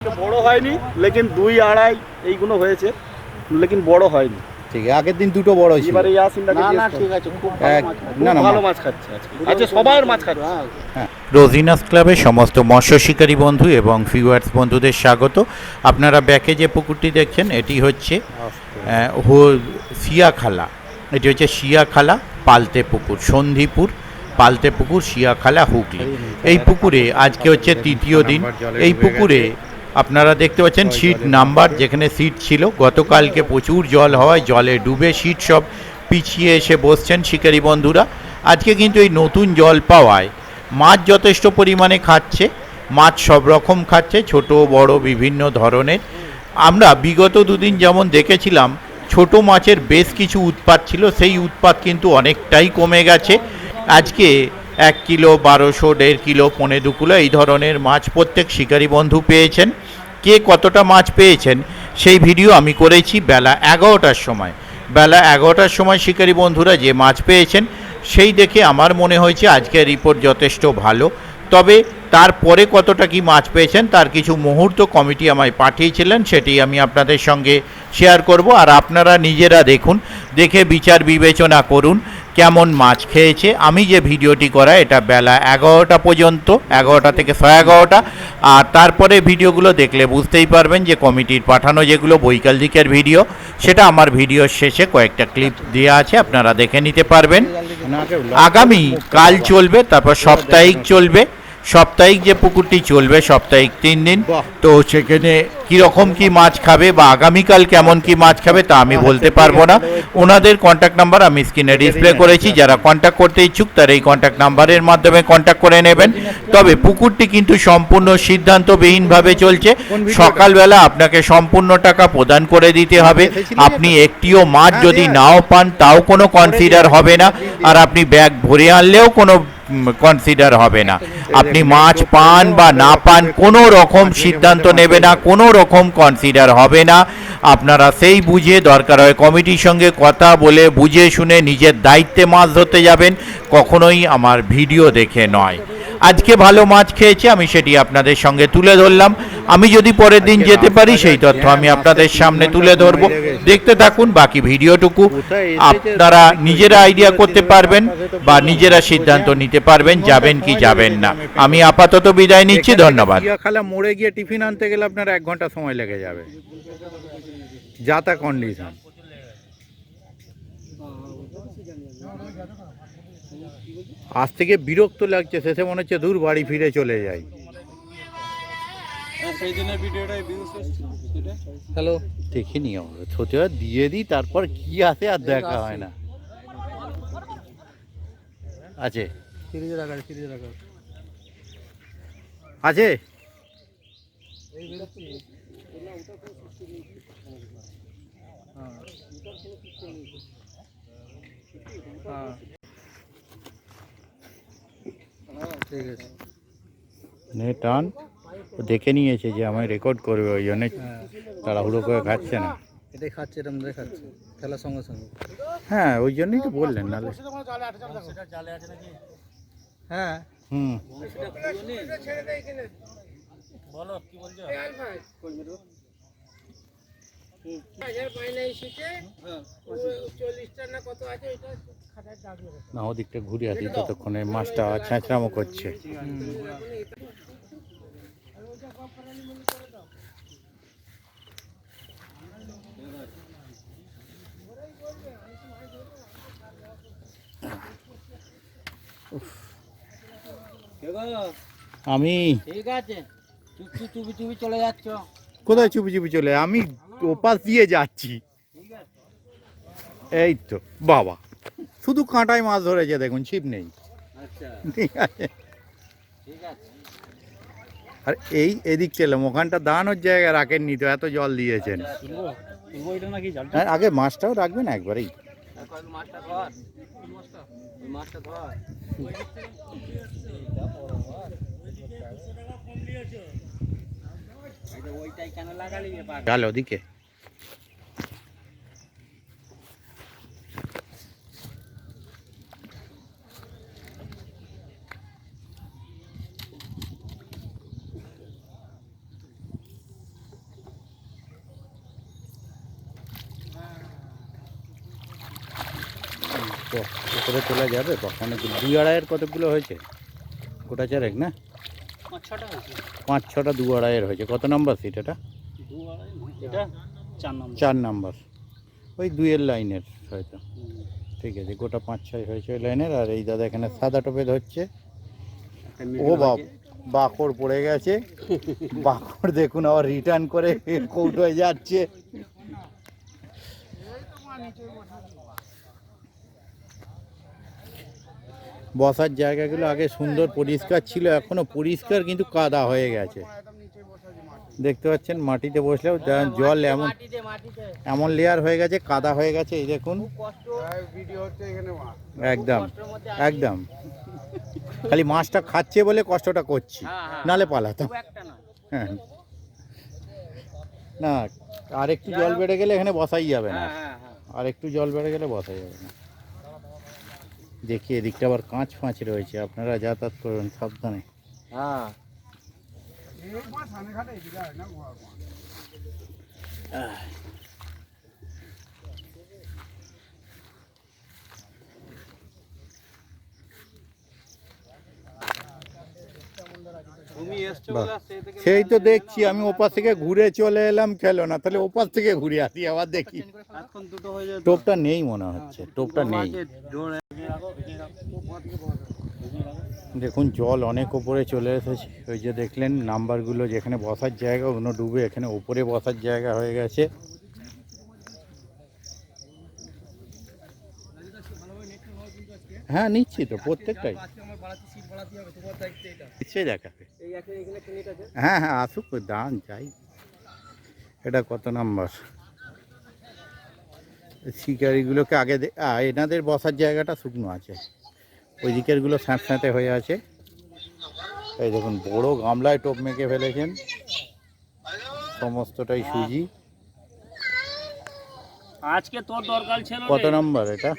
একটা বড় হয়নি, লেকিন 2-2.5 এইগুলো হয়েছে, লেকিন বড় হয়নি। ঠিক আছে, আগের দিন দুটো বড় ছিল। এবারে ইয়াসিনটাকে না জিজ্ঞেস ঠিক করো। আছে, খুব না না ভালো মাছ খাচ্ছে আজকে, আচ্ছা সবার মাছ খাচ্ছে। রোজিনাস ক্লাবের সমস্ত মৎস্য শিকারী বন্ধু এবং ভিউয়ার্স বন্ধুদের স্বাগত। আপনারা ব্যাকে যে পুকুরটি দেখছেন এটি হচ্ছে শিয়াখালা। এটি হচ্ছে শিয়াখালা পালতে পুকুর, সন্ধিপুর পালতে পুকুর, শিয়াখালা, হুগলি। এই পুকুরে আজকে হচ্ছে তৃতীয় দিন। এই পুকুরে আপনারা দেখতে পাচ্ছেন সিট নাম্বার, যেখানে সিট ছিল গতকালকে প্রচুর জল হওয়ায় জলে ডুবে সিট সব পিছিয়ে এসে বসছেন শিকারী বন্ধুরা। আজকে কিন্তু এই নতুন জল পাওয়ায় মাছ যথেষ্ট পরিমাণে খাচ্ছে, মাছ সব রকম খাচ্ছে, ছোট বড় বিভিন্ন ধরনের। আমরা বিগত দুদিন যেমন দেখেছিলাম ছোট মাছের বেশ কিছু উৎপাত ছিল, সেই উৎপাত কিন্তু অনেকটাই কমে গেছে। আজকে 1 কিলো, 1200, 1.5 কিলো, 1.25 কিলো এই ধরনের মাছ প্রত্যেক শিকারী বন্ধু পেয়েছেন। কে কতটা মাছ পেয়েছেন সেই ভিডিও আমি করেছি বেলা 11টার সময়। বেলা 11টার সময় শিকারী বন্ধুরা যে মাছ পেয়েছেন সেই দেখে আমার মনে হয়েছে আজকের রিপোর্ট যথেষ্ট ভালো। তবে তারপরে কতটা কি মাছ পেয়েছেন তার কিছু মুহূর্ত কমিটি আমায় পাঠিয়েছিলেন, সেটি আমি আপনাদের সঙ্গে শেয়ার করব। আর আপনারা নিজেরা দেখুন, দেখে বিচার বিবেচনা করুন কেমন মাছ খেয়েছে। আমি যে ভিডিওটি করা এটা বেলা 11টা পর্যন্ত, 11টা থেকে 11:30, আর তারপরে ভিডিওগুলো দেখলে বুঝতেই পারবেন যে কমিটির পাঠানো যেগুলো বৈকাল দিকের ভিডিও, সেটা আমার ভিডিওর শেষে কয়েকটা ক্লিপ দেওয়া আছে, আপনারা দেখে নিতে পারবেন। আগামী কাল চলবে, তারপর সাপ্তাহিক চলবে। সাপ্তাহিক যে পুকুরটি চলবে সাপ্তাহিক 3 দিন, তো সেখানে কীরকম কি মাছ খাবে বা আগামীকাল কেমন কি মাছ খাবে তা আমি বলতে পারবো না। ওনাদের কন্ট্যাক্ট নাম্বার আমি স্ক্রিনে ডিসপ্লে করেছি, যারা কন্ট্যাক্ট করতে ইচ্ছুক তারা এই কন্ট্যাক্ট নাম্বারের মাধ্যমে কন্ট্যাক্ট করে নেবেন। তবে পুকুরটি কিন্তু সম্পূর্ণ সিদ্ধান্তবিহীনভাবে চলছে। সকালবেলা আপনাকে সম্পূর্ণ টাকা প্রদান করে দিতে হবে। আপনি একটিও মাছ যদি নাও পান তাও কোনো কনসিডার হবে না, আর আপনি ব্যাগ ভরে আনলেও কোনো কনসিডার হবে না। আপনি মাছ পান বা না পান কোনো রকম সিদ্ধান্ত নেবে না, কোনো রকম কনসিডার হবে না। আপনারা সেই বুঝে দরকার হয় কমিটির সঙ্গে কথা বলে বুঝে শুনে নিজের দায়িত্বে মাছ ধরতে যাবেন, কখনোই আমার ভিডিও দেখে নয়। আজকে ভালো মাছ খেয়েছে, আমি সেটি আপনাদের সঙ্গে তুলে ধরলাম। আমি যদি পরের দিন যেতে পারি সেই তথ্য আমি আপনাদের সামনে তুলে ধরবো। দেখতে থাকুন বাকি ভিডিওটুকু, আপনারা নিজেরা আইডিয়া করতে পারবেন বা নিজেরা সিদ্ধান্ত নিতে পারবেন যাবেন কি যাবেন না। আমি আপাতত বিদায় নিচ্ছি, ধন্যবাদ। শিয়াখালা মোড়ে গিয়ে টিফিন আনতে গেলে আপনার 1 ঘন্টা সময় লেগে যাবে, যা তা কন্ডিশন। আজ থেকে বিরক্ত লাগছে, শেষে মনে হচ্ছে দূর বাড়ি ফিরে চলে যাই। হ্যালো, দেখিনি ছোট দিয়ে দিই, তারপর কি আসে আর দেখা হয় না। আছে আছে ঠিক আছে। নে টান, দেখে নিয়েছে যে আমায় রেকর্ড করবে, ওই জন্য তাড়াহুড়ো করে খাচ্ছে না। এটাই খাচ্ছে, এটা মধ্যে খাচ্ছে খেলার সঙ্গে সঙ্গে। হ্যাঁ, ওই জন্যই তো বললেন, নাহলে হ্যাঁ হুম। বলো কি বলছো? না, ওদিকটা ঘুরে আসি, ততক্ষণে মাছটা ছ্যাঁচড়ামো করছে। আমি ঠিক আছে, চুপি চুপি চলে যাচ্ছ। কোথায় চুপি চুপি চলে? আমি ওপাশ দিয়ে যাচ্ছি। এই তো বাবা, শুধু কাঁটায় মাছ ধরেছে, দেখুন ছিপ নেই। ঠিক আছে, আর এই এদিক চলাম, ওখানটা দাঁড়ানোর জায়গা রাখেননি তো, এত জল দিয়েছেন। হ্যাঁ, আগে মাছটাও রাখবেন একবারেই। চল ওদিকে। তো উপরে তোলা যাবে অনেকগুলো, 2-2.5-এর কতগুলো হয়েছে? গোটা চারেক না? 5-6টা হয়েছে। 5-6টা 2-2.5-এর হয়েছে। কত নম্বর সিট এটা? 2-2.5 এটা 4 নম্বর। 4 নম্বর, ওই 2-এর লাইনের হয়তো। ঠিক আছে, গোটা 5-6 হয়েছে ওই লাইনের। আর এই দাদা এখানে সাদা টোপে ধরছে। ও বাকড় পড়ে গেছে, বাকড় দেখুন আবার রিটার্ন করে কৌটোয় যাচ্ছে। বসার জায়গাগুলো আগে সুন্দর পরিষ্কার ছিল, এখনো পরিষ্কার কিন্তু কাদা হয়ে গেছে। দেখতে পাচ্ছেন মাটিতে বসলেও জল এমন এমন লেয়ার হয়ে গেছে, কাদা হয়ে গেছে। এই দেখুন একদম একদম খালি মাছটা খাচ্ছে বলে কষ্টটা করছি, নালে পালাতাম। হ্যাঁ না, আর একটু জল বেড়ে গেলে এখানে বসাই যাবে না, আর একটু জল বেড়ে গেলে বসাই যাবে না। দেখি এদিকটা আবার কাঁচ ফাঁচ রয়েছে, আপনারা যাতায়াত করবেন সাবধানে। সেই তো দেখছি, আমি ওপাশ থেকে ঘুরে চলে এলাম, খেলো না, তাহলে ওপাশ থেকে ঘুরে আসি আবার দেখি। টোপটা নেই মনে হচ্ছে, টোপটা নেই। দেখুন জল অনেক ওপরে চলে এসেছে, ওই যে দেখলেন নাম্বারগুলো, যেখানে বসার জায়গা ওগুলো ডুবে এখানে ওপরে বসার জায়গা হয়ে গেছে। হ্যাঁ নিচ্ছি তো প্রত্যেকটাই, সে দেখাবে। হ্যাঁ হ্যাঁ আসুক, দাম চাই। এটা কত নাম্বার? শিকারিগুলোকে আগে এনাদের বসার জায়গাটা শুকনো আছে, ওই দিকেরগুলো স্যাঁতস্যাঁতে হয়ে আছে। এই দেখুন বড় গামলায় টোপ মেখে ফেলেছেন, সমস্তটাই সুজি। আজকে তোর দরকার ছিল। কত নাম্বার এটা?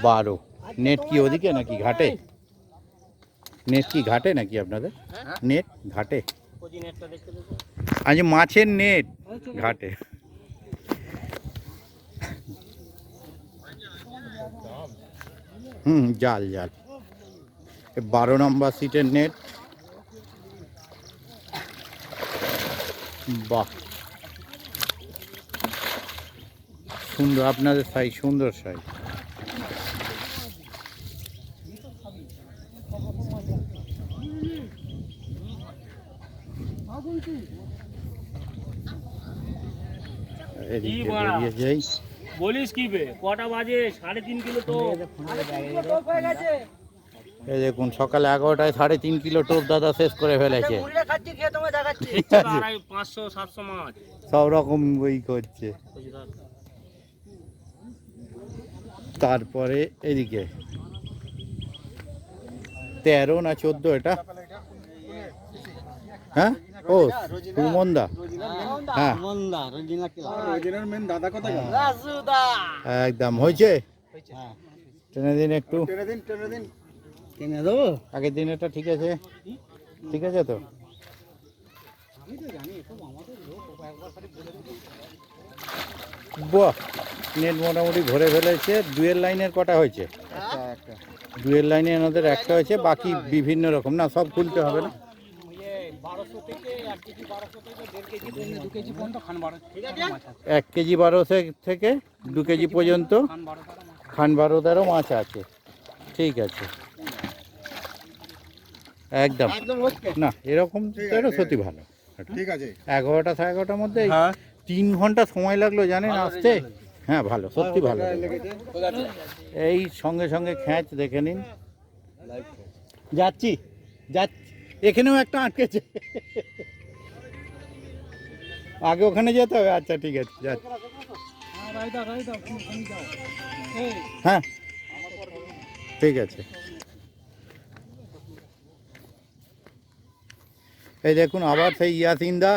12। নেট কি ওদিকে নাকি ঘাটে? নেট কি ঘাটে নাকি আপনাদের? নেট ঘাটে? আজ মাছের নেট ঘাটে। জাল জাল। 12 নম্বর সিটের নেট। বাহ সুন্দর, আপনাদের সাইজ সুন্দর সাইজ। এদিকে বেরিয়ে যাই। বলিস কি বে, কটা বাজে? 3.5 কিলো তো। এই দেখুন সকাল 11টায় 3.5 কিলো টোপ দাদা শেষ করে ফেলেছে। 500-700 মাছ সব রকম বই করছে। তারপরে এদিকে 13 না 14 এটা? হ্যাঁ ও সুমনদা, হ্যাঁ একদম হয়েছে। টেনে দিন একটু, টেনে দেবো। আগের দিন এটা ঠিক আছে, ঠিক আছে তো। বাহ নেট মোটামুটি ভরে ফেলেছে। 2-এর লাইনের কটা হয়েছে? 2-এর লাইনে এনাদের একটা হয়েছে, বাকি বিভিন্ন রকম না, সব খুলতে হবে না। 1 কেজি 1200 থেকে 2 কেজি পর্যন্ত খান 12-13 মাছ আছে। ঠিক আছে একদম না, এরকম এটা সত্যি ভালো। ঠিক আছে 11টা 11:30টার মধ্যে 3 ঘন্টা সময় লাগলো জানেন আসতে। হ্যাঁ ভালো, সত্যি ভালো। এই সঙ্গে সঙ্গে খ্যাঁচ দেখে নিন। যাচ্ছি যাচ্ছি, এখানেও একটা আটকেছে, আগে ওখানে যেতে হবে। আচ্ছা ঠিক আছে যাচ্ছি। হ্যাঁ ঠিক আছে। এই দেখুন আবার সেই ইয়াসিনদা,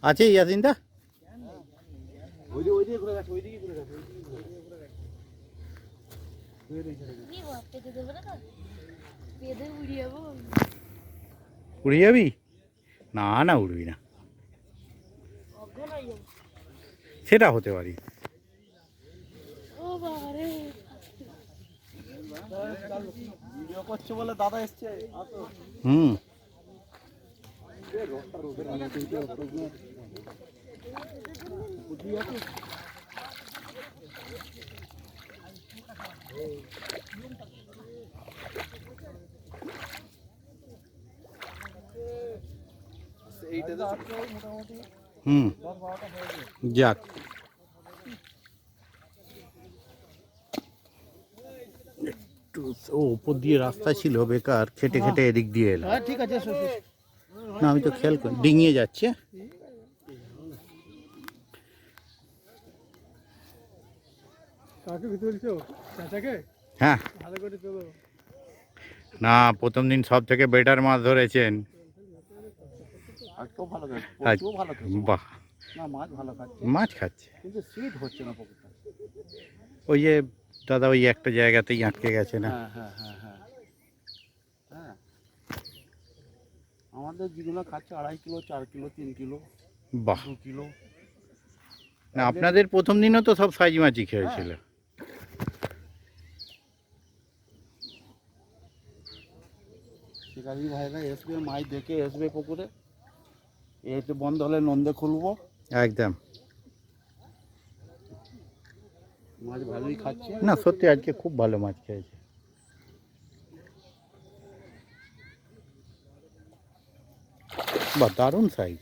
আছে ইয়াসিনদা? উড়ে যাবি? না না উড়বি না। সেটা হতে পারি। ভিডিও করছে বলে দাদা এসছে। হুম। হুম, যাক। একটু ও উপর দিয়ে রাস্তা ছিল বেকার, খেটে খেটে এদিক দিয়ে এলাম। হ্যাঁ ঠিক আছে, এসো, এসো। না আমি তো খেয়াল করি ডিঙিয়ে যাচ্ছে। কাকে ভিতরে দিছো? চাচাকে? হ্যাঁ, ভালো করে তোলো। না প্রথম দিন সব থেকে বেটার মাছ ধরেছেন। আজকেও ভালো খাচ্ছে, আজ পরশুও ভালো খাচ্ছে। বাহ, না মাছ ভালো খাচ্ছে, মাছ খাচ্ছে। কিন্তু সিট হচ্ছে না পুকুরটা। ওই যে দাদা ওই একটা জায়গাতেই আটকে গেছে না। হ্যাঁ হ্যাঁ হ্যাঁ হ্যাঁ হ্যাঁ, আমাদের যেগুলো খাচ্ছে 2.5 কিলো, 4 কিলো, 3 কিলো, বাহ, 2 কিলো। না আপনাদের প্রথম দিনও তো সব সাইজ মাছই খেয়েছিল। শিকারি ভাইরা আসবে, মাছ দেখে আসবে পুকুরে। এতে বন্ধ হলে নন্দে খুলবো। একদম। মাছ ভালোই খাচ্ছে। না সত্যি আজকে খুব ভালো মাছ খেয়েছে। বাহ, দারুণ সাইজ।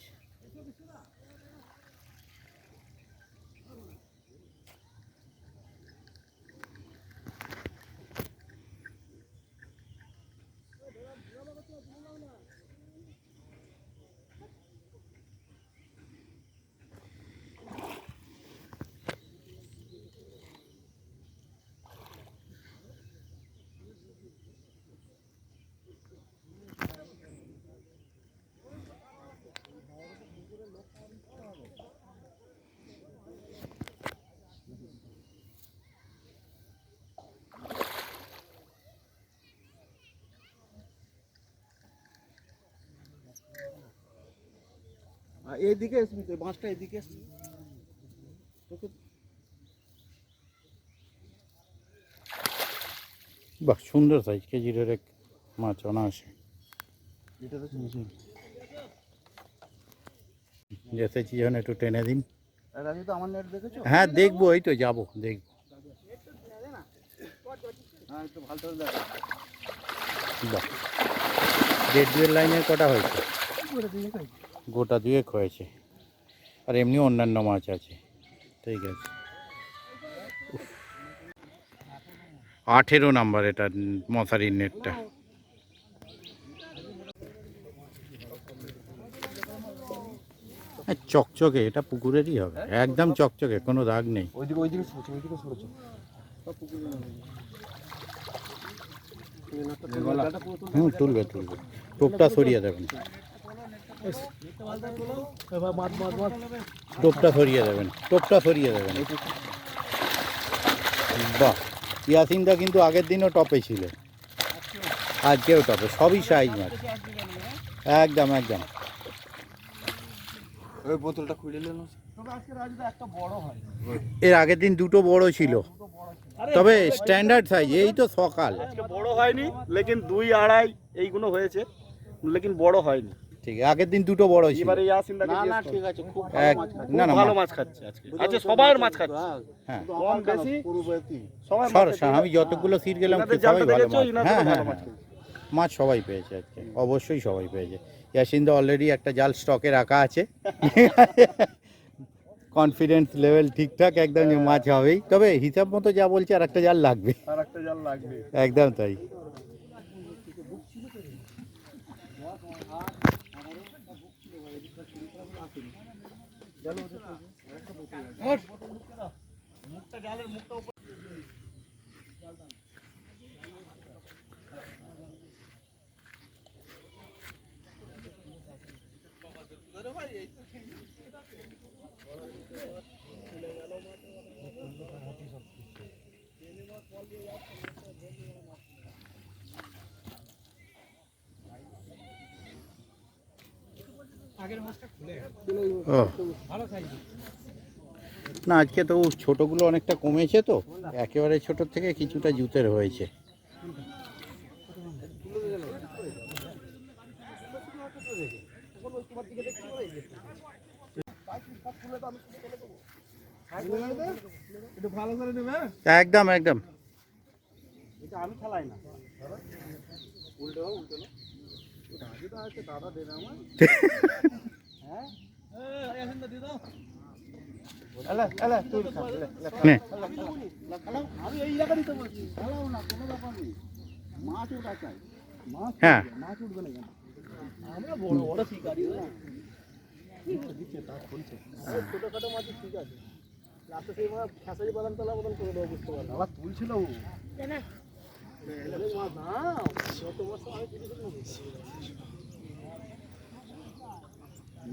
এইদিকে আসবি তো, মাছটা এদিকে আসবি। বাহ, সুন্দর সাইজ, কেজি রেক মাছ অনায়াসে। এটা তো শুনছি। এসেছি যখন একটু টেনে দিন। রাজু তো আমার নেট দেখেছো? হ্যাঁ দেখবো, এই তো যাবো দেখবো। হ্যাঁ একটু ভালো করে দেখো। বাহ, 1.5-2 লাইনের কটা হয়েছে? গোটা 2 হয়েছে। আর এমনি অন্যান্য মাছ আছে। ঠিক আছে। 18 নাম্বার এটা মশারির নেটটা। চকচকে, এটা পুকুরেরই হবে, একদম চকচকে, কোনো দাগ নেই। ওইদিকে সরছে, ওইদিকে সরছে। হুম, তুলবে তুলবে। টোপটা সরিয়ে দেবেন, টোপটা সরিয়ে দেবেন, টোপটা সরিয়ে দেবেন। বাহ, ইয়াসিনদা কিন্তু আগের দিনও টপে ছিল, আজকেও টপে, সবই সাইজ মাছ। একদম একদম। ওই বোতলটা খুলে নিল। তবে আজকে রাজুদা একটা বড় হয়। এর আগের দিন দুটো বড় ছিল, তবে স্ট্যান্ডার্ড সাইজ। এই তো সকাল, আজকে বড় হয়নি, লেকিন 2-2.5 এইগুলো হয়েছে, লেকিন বড় হয়নি। ঠিক, আগের দিন দুটো বড় ছিল। এবারে ইয়াসিনদাকে না না জিজ্ঞেস করো। ঠিক আছে, খুব না না, ভালো মাছ খাচ্ছে আজকে। আজকে সবার মাছ খাচ্ছে। হ্যাঁ, কম বেশি পুরো ব্যক্তি সবার সর, মাছ খাচ্ছে। আমি যতগুলো সিট গেলাম ইনাদের সবাই জালটা ভালো দেখেছো? মাছ। ইনাদের হ্যাঁ ভালো হ্যাঁ মাছ হ্যাঁ, খেয়েছে। মাছ সবাই পেয়েছে আজকে, অবশ্যই সবাই পেয়েছে। ইয়াসিনদা অলরেডি একটা জাল স্টকে রাখা আছে। কনফিডেন্স লেভেল ঠিকঠাক একদম, যে মাছ হবেই। তবে হিসাব মতো যা বলছে আর একটা জাল লাগবে। আর একটা জাল লাগবে। একদম তাই। ও, না আজকে তো ছোটোগুলো অনেকটা কমেছে, তো একেবারে ছোট থেকে কিছুটা জুতের হয়েছে। একটু ভালো করে দেবে। একদম একদম। এটা আমি খেলাই না। নে। আমি এই জায়গায় দিতে বলছি, খেলাও না, কোনো ব্যাপার নেই। মাছ ওটা চাই, মাছ হ্যাঁ মাছ উঠবে না কেন? আমরা বড় বড় শিকারি না। দিচ্ছে তা খুলছে। ছোটখাটো মাছ ঠিক আছে। রাতে সেই মাছ খেসারি বাদাম তলা মতন করে দেবো, বুঝতে পারলাম। আবার তুলছিল ও। মাছ না, কত মাছ আমি তুলেছি।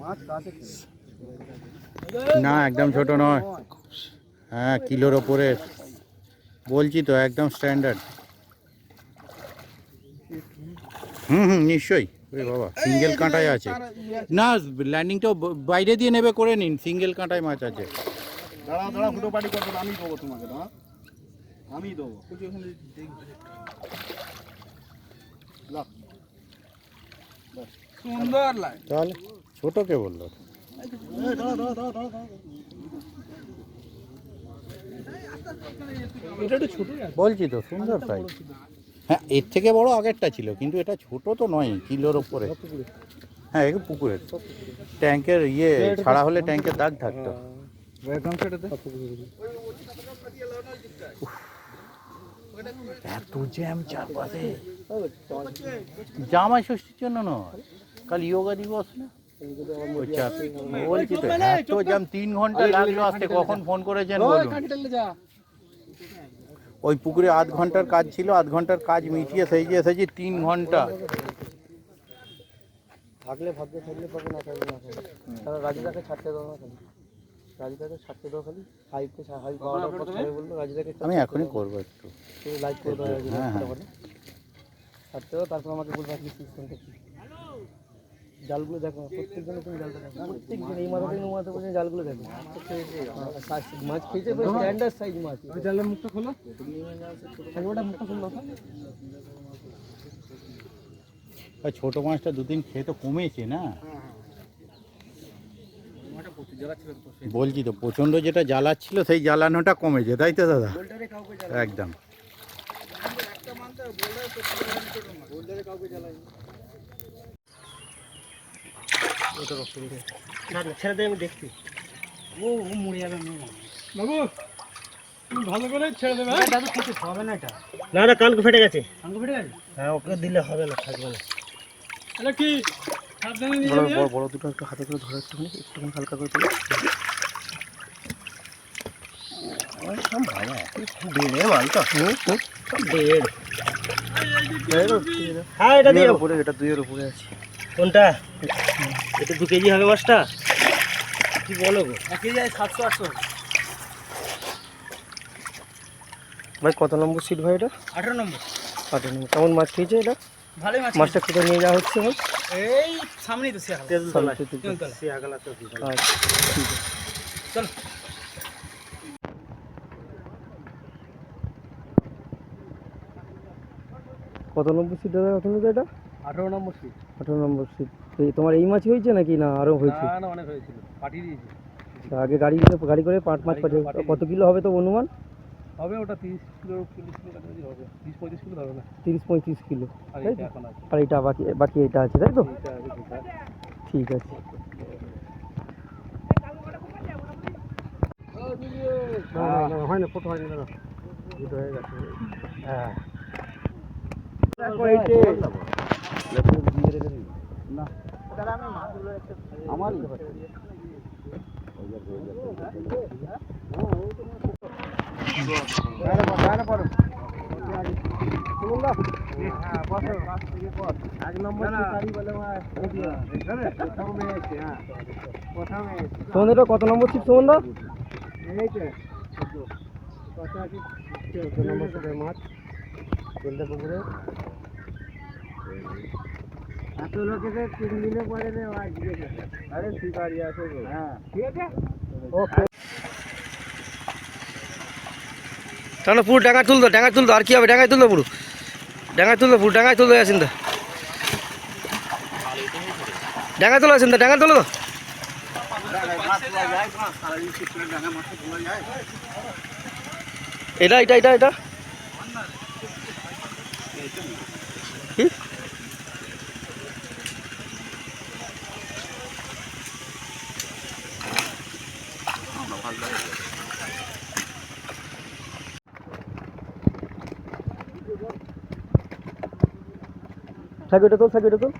মাছ কাছে না একদম ছোট নয়, হ্যাঁ কিলোর ওপরে বলছি তো, একদম স্ট্যান্ডার্ড। নিশ্চয়ই। ওরে বাবা, সিঙ্গেল কাঁটায় আছে না, ল্যান্ডিংটাও বাইরে দিয়ে নেবে, করে নিন, সিঙ্গেল কাঁটায় মাছ আছে। দাঁড়াও দাঁড়াও, ফুটো পাটি করবো, আমি দেবো তোমাকে, দাঁড়া আমি দেবো। সুন্দর লাগে। তাহলে ছোট কে বললো? এটা একটু ছোটই আছে। বলছি তো সুন্দর সাইজ। হ্যাঁ এর থেকে বড় আগেরটা ছিল, কিন্তু এটা ছোট তো নয়, কিলোর ওপরে। হ্যাঁ একটু পুকুরের ট্যাঙ্কের ইয়ে ছাড়া হলে ট্যাঙ্কের দাগ থাকতো। এত জ্যাম চারপাশে। জামাই ষষ্ঠীর জন্য নয়, কাল যোগা দিবস না? বলছি তো এত জ্যাম, 3 ঘন্টা লাগলো আসতে। কখন ফোন করেছেন বলুন? ওই পুকুরে আধ ঘন্টার কাজ ছিল, আধ ঘন্টার কাজ মিটিয়ে সেই যে এসেছি 3 ঘন্টা। থাকলে ভাগ্যে থাকলে পাবে, না থাকলে না পাবে। তাহলে রাজুদাকে ছাড়তে দাও না, খালি রাজুদাকে ছাড়তে দাও, খালি হাইকে হাই পাওয়ার পর ছাড়ে বললো রাজুদাকে। আমি এখনই করবো একটু, তুমি লাইক করে দাও, হ্যাঁ হ্যাঁ ছাড়তে দাও, তারপর আমাকে বলবো কি সিস্টেমটা কি। জালগুলো দেখো, প্রত্যেকজনে তুমি জালটা দেখো, প্রত্যেকদিন এই মাথাতে মাথা পর্যন্ত জালগুলো দেখো। মাছ খেয়েছে, স্ট্যান্ডার্ড সাইজ মাছ। জালের মুখটা খোলো, ওটা মুখটা খুললো। ছোট মাছটা দুদিন খেয়ে তো কমেছে না। বলছি তো প্রচন্ড যেটা জ্বালাচ্ছিল সেই জ্বালানোটা কমেছে, তাই তো দাদা? একদম। ছেড়ে দিয়ে আমি দেখছি, ও মরে যাবে। বাবু তুমি ভালো করে ছেড়ে দেবে। দাদু কিছু হবে না, এটা না না, কানকু ফেটে গেছে। কানকু ফেটে গেছে? হ্যাঁ, ওকে দিলে হবে না, থাকবে না। এটা কি সাবধানে নিয়ে যাবে। বড় বড় দুটো একটু হাতে করে ধরে একটুখানি হালকা করে তুলে। দিনের মাল তো, হ্যাঁ এটা দিয়ে উপরে, এটা 2 এর উপরে আছে। কোনটা? এটা 2 কেজি হবে মাছটা, কি বলো গো? 1 কেজি 700-800 ভাই। কত নম্বর সিট ভাই এটা? 18 নম্বর। 18 নম্বর। কেমন মাছ খেয়েছে এটা? ভালোই মাছ। মাছটা কোথায় নিয়ে যাওয়া হচ্ছে? এই সামনেই তো সিয়াগালা। সিয়াগালা তো ঠিক আছে, চল। কত নম্বর সিট দাদা? কত নম্বর এটা? 18 নম্বর সিট। 18 নম্বর সিট। তোমার এই মাছ হয়েছে নাকি না আরো হয়েছে? না না, অনেক হয়েছিল, পাঠিয়ে দিয়েছি। আগে গাড়ি করে 5 মাছ পাঠিয়ে। কত কিলো হবে তো অনুমান? হবে ওটা 30 কিলো 40 কিলো কাছাকাছি হবে, 30-35 কিলো হবে না, 30-35 কিলো। আর এটা বাকি এটা আছে, তাই তো? ঠিক আছে। হয় না, ফটো হয়নি দাদা, ভিডিও হয়ে গেছে। হ্যাঁ না দাদা, আমি মাছগুলো আমার সোমনদা কত নম্বর সিট? সোমনদা মাছ তেলটা পুকুরে এত লোকেতে 3 দিনে পরে আরে শিকারি আছে। হ্যাঁ ঠিক আছে, ওকে। তাহলে পুরো ডাঙায় তুলতো আর কি হবে, ডাঙায় তুলতো পুরো, ডাঙায় তুলতো আসেন তো, ডাঙায় তোলা আসেন তো, ডাঙায় তোলো তো। এটা কি? সাইকেলটা তোল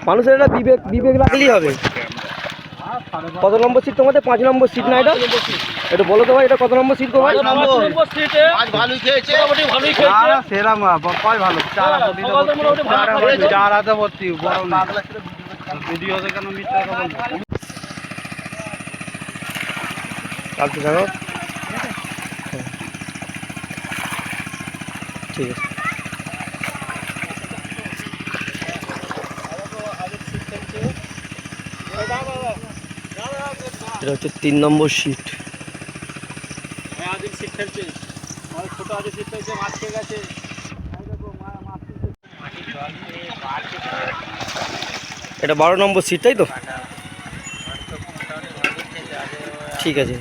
মানুষের এটা বিবেক রাখলেই হবে। কত নম্বর সিট তোমাদের? 5 নম্বর সিট না এটা? এটা বলো তো ভাই, এটা কত নম্বর সিট গো ভাই? ঠিক আছে। এটা হচ্ছে 3 নম্বর সিট। এটা 12 নম্বর সিট, তাই তো? ঠিক আছে।